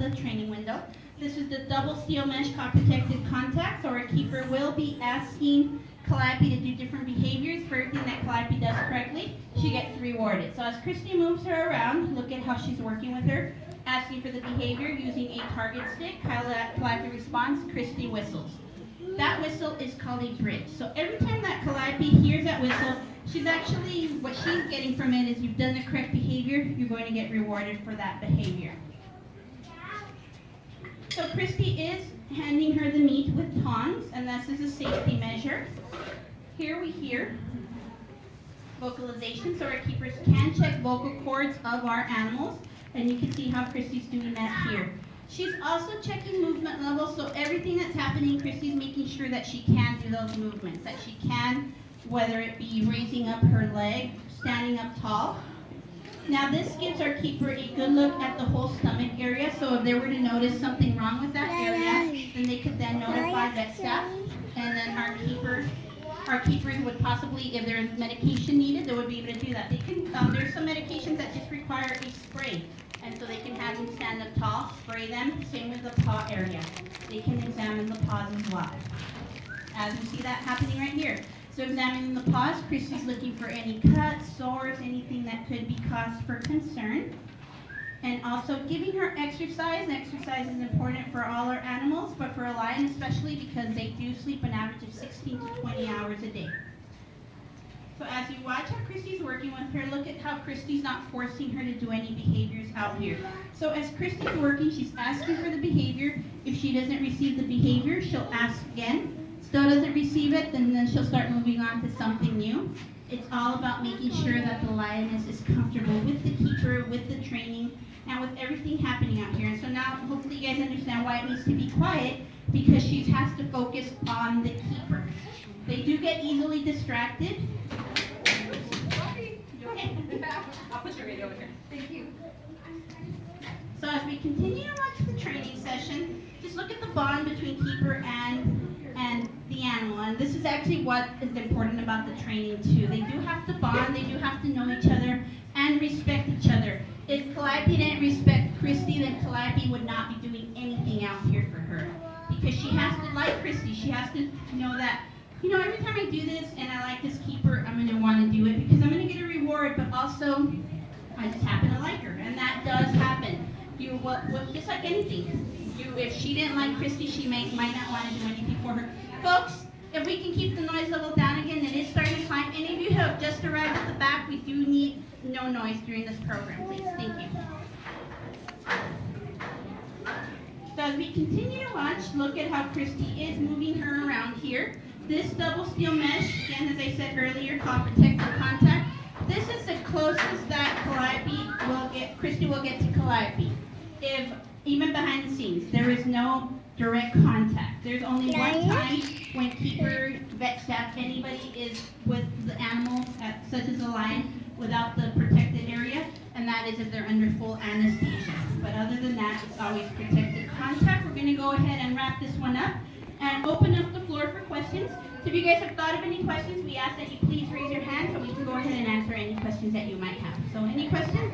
the training window. This is the double steel mesh caught protected contact, so our keeper will be asking Calliope to do different behaviors. For everything that Calliope does correctly, she gets rewarded. So as Christy moves her around, look at how she's working with her, asking for the behavior using a target stick. Calliope responds, Christy whistles. That whistle is called a bridge. So every time that Calliope hears that whistle, what she's getting from it is you've done the correct behavior, you're going to get rewarded for that behavior. So Christy is handing her the meat with tongs, and this is a safety measure. Here we hear vocalization, so our keepers can check vocal cords of our animals, and you can see how Christy's doing that here. She's also checking movement levels, so everything that's happening, Christy's making sure that she can do those movements, that she can, whether it be raising up her leg, standing up tall. Now this gives our keeper a good look at the whole stomach area, so if they were to notice something wrong with that area, then they could then notify vet staff, and then our keepers would possibly, if there's medication needed, they would be able to do that. They can, there's some medications that just require a spray, and so they can have them stand up tall, spray them, same with the paw area. They can examine the paws as well. As you see that happening right here. So examining the paws, Christy's looking for any cuts, sores, anything that could be cause for concern. And also giving her exercise. Exercise is important for all our animals, but for a lion especially because they do sleep an average of 16 to 20 hours a day. So as you watch how Christy's working with her, look at how Christy's not forcing her to do any behaviors out here. So as Christy's working, she's asking for the behavior. If she doesn't receive the behavior, she'll ask again. Still doesn't receive it, then she'll start moving on to something new. It's all about making sure that the lioness is comfortable with the keeper, with the training, and with everything happening out here. And so now, hopefully you guys understand why it needs to be quiet, because she has to focus on the keeper. They do get easily distracted. I'll put your radio over here. Thank you. So as we continue to watch the training session, just look at the bond between keeper and the animal. And this is actually what is important about the training too. They do have to bond, they do have to know each other and respect each other. If Calliope didn't respect Christy, then Calliope would not be doing anything out here for her. Because she has to like Christy, she has to know that, every time I do this and I like this keeper, I'm going to want to do it because I'm going to get a reward, but also I just happen to like her. And that does happen. Just like anything. If she didn't like Christy, she might not want to do anything for her. Folks, if we can keep the noise level down again, it is starting to climb. Any of you who have just arrived at the back, we do need no noise during this program, please. Thank you. So as we continue to watch, look at how Christy is moving her around here. This double steel mesh, again, as I said earlier, called protected contact. This is the closest that Christy will get to Calliope. Even behind the scenes, there is no direct contact. There's only one time when keeper, vet staff, anybody is with the animal, such as a lion, without the protected area, and that is if they're under full anesthesia. But other than that, it's always protected contact. We're going to go ahead and wrap this one up and open up the floor for questions. So if you guys have thought of any questions, we ask that you please raise your hand so we can go ahead and answer any questions that you might have. So any questions?